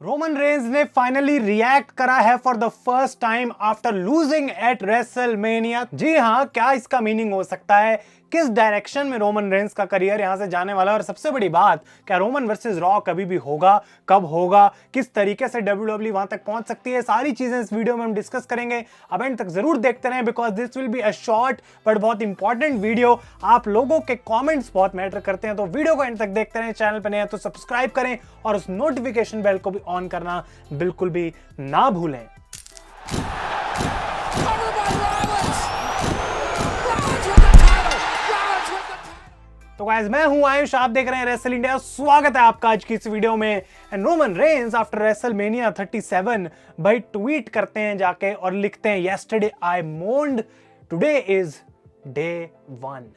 Roman Reigns ने finally react करा है for the first time after losing at WrestleMania. जी हाँ, क्या इसका मीनिंग हो सकता है? किस डायरेक्शन में रोमन रेंज का करियर यहां से जाने वाला है? और सबसे बड़ी बात, क्या रोमन वर्सेस रॉ कभी भी होगा? कब होगा? किस तरीके से WWE वहां तक पहुंच सकती है? सारी चीजें इस वीडियो में हम डिस्कस करेंगे। अब एंड तक जरूर देखते रहें because this will be a short but बहुत इंपॉर्टेंट वीडियो। आप लोगों के कॉमेंट्स बहुत मैटर करते हैं, तो वीडियो को एंड तक देखते रहें। चैनल पर नए हैं तो सब्सक्राइब करें और उस नोटिफिकेशन बेल को भी ऑन करना बिल्कुल भी ना भूलें। तो गाइस, मैं हूं आयुष, आप देख रहे हैं रेसल इंडिया। स्वागत है आपका आज की इस वीडियो में। And Roman Reigns after WrestleMania 37 भाई ट्वीट करते हैं जाके और लिखते हैं, yesterday I mourned, today is day 1।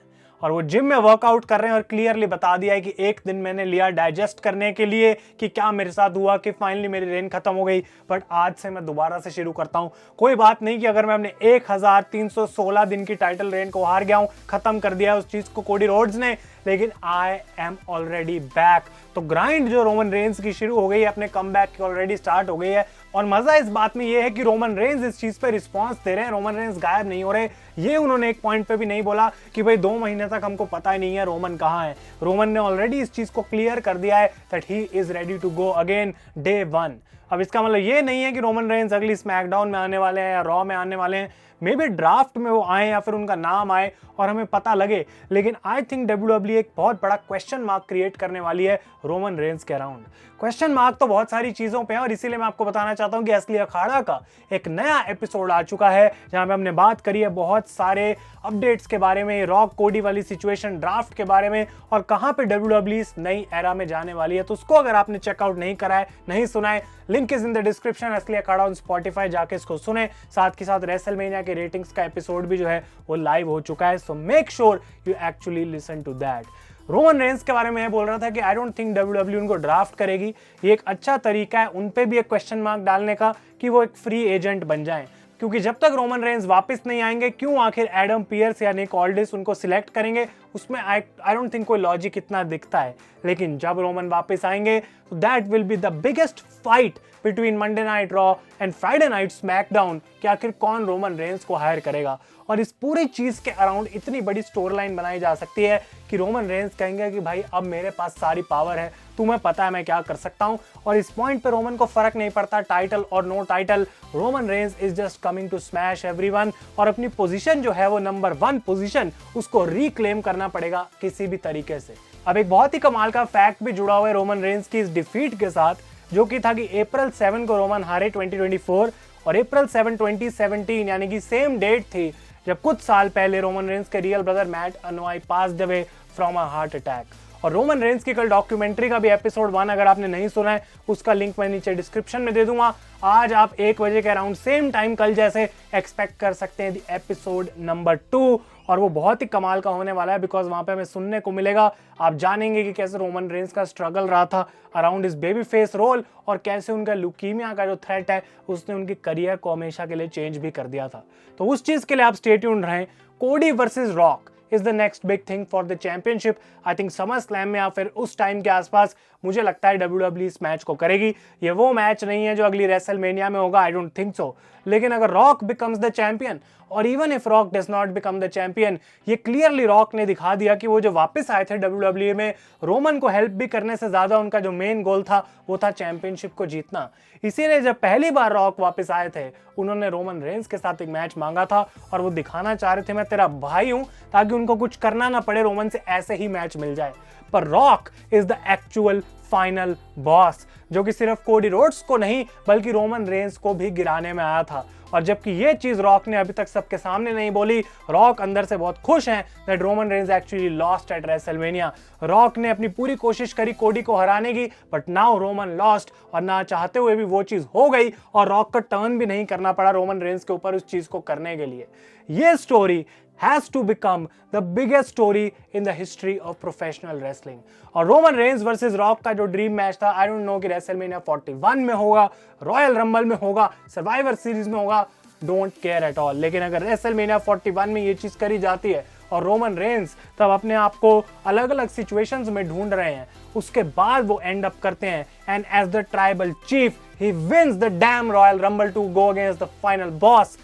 और वो जिम में वर्कआउट कर रहे हैं और क्लियरली बता दिया है कि एक दिन मैंने लिया डाइजेस्ट करने के लिए कि क्या मेरे साथ हुआ, कि फाइनली मेरी रेन खत्म हो गई, बट आज से मैं दोबारा से शुरू करता हूं। कोई बात नहीं कि अगर मैं अपने 1316 दिन की टाइटल रेन को हार गया हूं, खत्म कर दिया उस चीज को कोडी रोड्स ने, लेकिन आई एम ऑलरेडी बैक। तो ग्राइंड जो रोमन रेंज की शुरू हो गई है, अपने कमबैक की ऑलरेडी स्टार्ट हो गई है। और मजा इस बात में ये है कि रोमन रेंज इस चीज पे रिस्पांस दे रहे हैं। रोमन रेंज गायब नहीं हो रहे। ये उन्होंने एक पॉइंट पे भी नहीं बोला कि भाई 2 महीने तक हमको पता ही नहीं है रोमन कहाँ है। रोमन ने ऑलरेडी इस चीज को क्लियर कर दिया है that he is ready to go again day 1। अब इसका मतलब ये नहीं है कि रोमन रेंज अगली स्मैकडाउन में आने वाले हैं या रॉ में आने वाले हैं। मे बी ड्राफ्ट में वो आए या फिर उनका नाम आए और हमें पता लगे, लेकिन आई थिंक WWE एक बहुत बड़ा क्वेश्चन मार्क क्रिएट करने वाली है रोमन रेंज के अराउंड। क्वेश्चन मार्क तो बहुत सारी चीजों पे है और इसीलिए मैं आपको बताना चाहता हूं कि असली अखाड़ा का एक नया एपिसोड आ चुका है, जहां पे हमने बात करी है बहुत सारे अपडेट्स के बारे में, रॉक कोडी वाली सिचुएशन, ड्राफ्ट के बारे में, और कहां पे WWE इस नई एरा में जाने वाली है। तो उसको अगर आपने चेकआउट नहीं करा है, नहीं सुना है, link is in the description. असली अखाड़ा ऑन स्पॉटिफाई, जाके इसको सुने। साथ के साथ रेसलमेनिया के रेटिंग्स का एपिसोड भी जो है वो लाइव हो चुका है, so make sure you actually listen to that. Roman Reigns के बारे में यह बोल रहा था कि आई डोंट थिंक WWE उनको ड्राफ्ट करेगी। ये एक अच्छा तरीका है उन पे भी एक क्वेश्चन मार्क डालने का कि वो एक फ्री एजेंट बन जाएं, क्योंकि जब तक रोमन रेंज वापस नहीं आएंगे, क्यों आखिर एडम पियर्स या निक ऑल्डिस उनको सिलेक्ट करेंगे, उसमें आई डोंट थिंक कोई लॉजिक इतना दिखता है। लेकिन जब रोमन वापस आएंगे तो that will be the biggest fight between Monday night raw and Friday night SmackDown कि आखिर कौन रोमन रेंज को हायर करेगा। और इस पूरी चीज के अराउंड इतनी बड़ी स्टोरी लाइन बनाई जा सकती है कि रोमन रेंज कहेंगे कि भाई अब मेरे पास सारी पावर है, तुम्हें पता है मैं क्या कर सकता हूं। और इस पॉइंट पे रोमन को फर्क नहीं पड़ता टाइटल और no title. Roman Reigns is just coming to smash everyone और अपनी पोजीशन जो है वो नंबर 1 पोजीशन उसको रिक्लेम करना पड़ेगा किसी भी तरीके से। अब एक बहुत ही कमाल का फैक्ट भी जुड़ा हुआ है रोमन रेंज की इस डिफीट के साथ, जो कि था कि अप्रैल 7 को रोमन हारे 2024 और अप्रैल 7 2017 यानी कि सेम डेट थी जब कुछ साल पहले रोमन रेंज के real brother Matt Anoa'i passed away from a heart attack. और रोमन रेंज की कल डॉक्यूमेंट्री का भी एपिसोड 1 अगर आपने नहीं सुना है, उसका लिंक मैं नीचे डिस्क्रिप्शन में दे दूंगा। आज आप 1 बजे के अराउंड सेम टाइम कल जैसे एक्सपेक्ट कर सकते हैं एपिसोड नंबर 2, और वो बहुत ही कमाल का होने वाला है बिकॉज वहां पे हमें सुनने को मिलेगा, आप जानेंगे कि कैसे रोमन रेंज का स्ट्रगल रहा था अराउंड इस बेबी फेस रोल और कैसे उनका ल्यूकीमिया का जो थ्रेट है उसने उनकी करियर को हमेशा के लिए चेंज भी कर दिया था। तो उस चीज के लिए आप स्टे ट्यून्ड रहें। कोडी versus rock is the next big thing for the championship. I think SummerSlam में या फिर उस टाइम के आसपास मुझे लगता है WWE इस मैच को करेगी। ये वो मैच नहीं है जो अगली रेसलमेनिया में होगा, आई डोंट थिंक सो। लेकिन अगर रॉक बिकम्स द चैंपियन और even if rock does not become the champion, ये क्लियरली रॉक ने दिखा दिया कि वो जो वापस आए थे WWE में, रोमन को हेल्प भी करने से ज्यादा उनका जो मेन गोल था वो था चैंपियनशिप को जीतना। इसीलिए जब पहली बार रॉक वापस आए थे, उन्होंने रोमन रेंज के साथ एक मैच मांगा था और वो दिखाना चाह रहे थे मैं तेरा भाई हूं, ताकि उनको कुछ करना ना पड़े, रोमन से ऐसे ही मैच मिल जाए। पर rock is the actual final boss, जो कि सिर्फ कोडी रोड्स को नहीं बल्कि रोमन रेंज को भी गिराने में आया था। और जबकि ये चीज रॉक ने अभी तक सबके सामने नहीं बोली, रॉक अंदर से बहुत खुश हैं that Roman range actually lost eight WrestleMania. Rock ने अपनी पूरी कोशिश करी कोडी को हराने की, बट नाउ रोमन लॉस्ट, और ना चाहते हुए भी वो चीज हो गई और रॉक का टर्न भी नहीं करना पड़ा रोमन रेंज के ऊपर उस चीज को करने के लिए। ये story has to become the biggest story in the history of professional wrestling. और रोमन रेंज वर्सेस रॉक का जो ड्रीम मैच था, आई डोंट नो कि रेसलमेनिया 41 में होगा, रॉयल रंबल में होगा, सर्वाइवर सीरीज में होगा, डोंट केयर एट ऑल। लेकिन अगर रेसलमेनिया 41 में ये चीज करी जाती है और रोमन रेंस तब अपने आप को अलग अलग सिचुएशंस में ढूंढ रहे हैं, उसके बाद वो एंड अप करते हैं and as the tribal chief he wins the damn Royal Rumble to go against the final boss.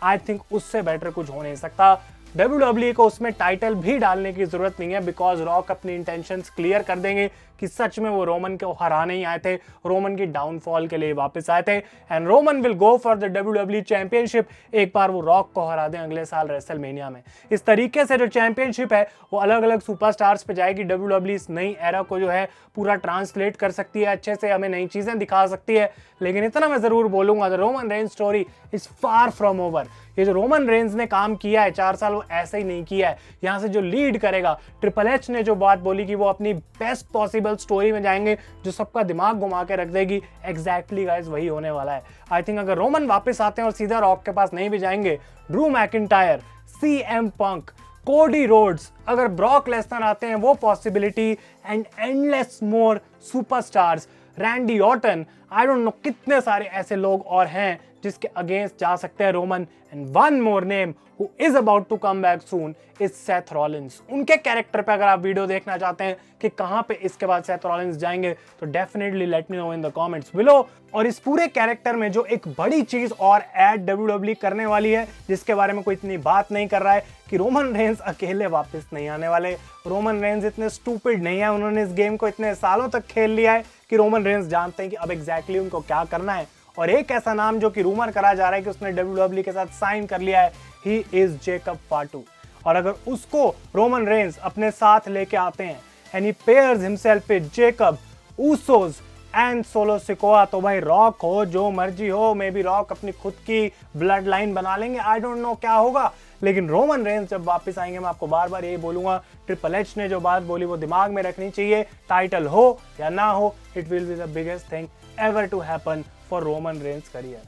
I think उससे बेटर कुछ हो नहीं सकता। WWE को उसमें टाइटल भी डालने की जरूरत नहीं है, बिकॉज रॉक अपनी इंटेंशंस क्लियर कर देंगे कि सच में वो रोमन को हराने ही आए थे, रोमन की डाउनफॉल के लिए वापस आए थे and Roman will go for the WWE championship एक बार वो रॉक को हरा दें अगले साल रेसलमेनिया में। इस तरीके से जो चैंपियनशिप है वो अलग अलग सुपरस्टार्स पे जाएगी। WWE इस नई एरा को जो है पूरा ट्रांसलेट कर सकती है, अच्छे से हमें नई चीजें दिखा सकती है। लेकिन इतना मैं जरूर बोलूंगा, the Roman Reigns story is far from over. ये जो रोमन रेंज ने काम किया है 4 साल, वो ऐसे ही नहीं किया है। यहाँ से जो लीड करेगा, ट्रिपल एच ने जो बात बोली कि वो अपनी बेस्ट पॉसिबल स्टोरी में जाएंगे जो सबका दिमाग घुमा के रख देगी, एग्जैक्टली गाइस वही होने वाला है। आई थिंक अगर रोमन वापस आते हैं और सीधा रॉक के पास नहीं भी जाएंगे, ड्रू मैकिंटायर, CM पंक, कोडी रोड्स, अगर ब्रॉक लेसनर आते हैं वो possibility and endless more superstars, Randy Orton, I don't know कितने सारे ऐसे लोग और हैं जिसके अगेंस्ट जा सकते हैं Roman. And one more name who is about to come back soon is Seth Rollins. उनके कैरेक्टर पे अगर आप वीडियो देखना चाहते हैं कि कहां पे इसके बाद सेथ रॉलिंस जाएंगे तो definitely let me know in the comments below. और इस पूरे कैरेक्टर में जो एक बड़ी चीज और ऐड WWE करने वाली है, जिसके बारे में कोई इतनी बात नहीं कर रहा है, कि रोमन रेंस अकेले वापस नहीं आने वाले। रोमन रेंस इतने स्टूपिड नहीं है, उन्होंने इस गेम को इतने सालों तक खेल लिया है कि रोमन रेंस जानते हैं कि अब एग्जैक्टली उनको क्या करना है। और एक ऐसा नाम जो कि रूमर करा जा रहा है कि उसने WWE के साथ साइन कर लिया है, ही इज जेकब फाटू। और अगर उसको रोमन रेंस अपने साथ लेके आते हैं and he pairs himself with Jacob, Usos and solo Sikoa, तो भाई रॉक हो जो मर्जी हो, मे बी रॉक अपनी खुद की ब्लड लाइन बना लेंगे, आई डोंट नो क्या होगा। लेकिन रोमन रेंस जब वापस आएंगे, मैं आपको बार बार यही बोलूंगा, ट्रिपल एच ने जो बात बोली वो दिमाग में रखनी चाहिए, टाइटल हो या ना हो, it will be the biggest thing ever to happen for Roman Reigns career.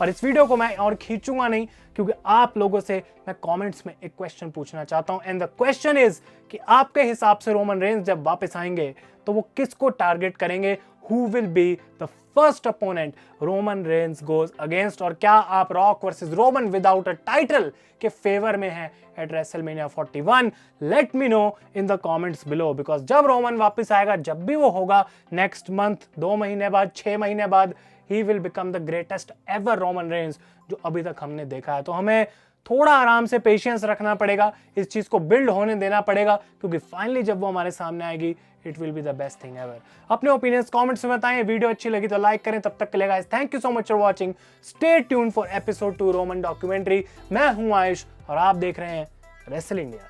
और इस वीडियो को मैं और खींचूंगा नहीं, क्योंकि आप लोगों से मैं कमेंट्स में एक क्वेश्चन पूछना चाहता हूं एंड द क्वेश्चन इज कि आपके हिसाब से रोमन रेंस जब वापस आएंगे तो वो किसको टारगेट करेंगे, who will be the first opponent Roman Reigns goes against, और क्या आप rock versus Roman without a title के फेवर में हैं eight WrestleMania 41? Let me know in the comments below, because जब रोमन वापस आएगा, जब भी वो होगा, नेक्स्ट मंथ, 2 महीने बाद, 6 महीने बाद, he will become the greatest ever Roman Reigns जो अभी तक हमने देखा है। तो हमें थोड़ा आराम से पेशेंस रखना पड़ेगा, इस चीज को बिल्ड होने देना पड़ेगा, क्योंकि फाइनली जब वो हमारे सामने आएगी, it will be the best thing ever. अपने ओपिनियंस कमेंट्स में बताएं, वीडियो अच्छी लगी तो लाइक करें। तब तक के लिए guys, thank you so much for watching, stay tuned for episode 2 Roman documentary. मैं हूं आयुष और आप देख रहे हैं रेसल इंडिया।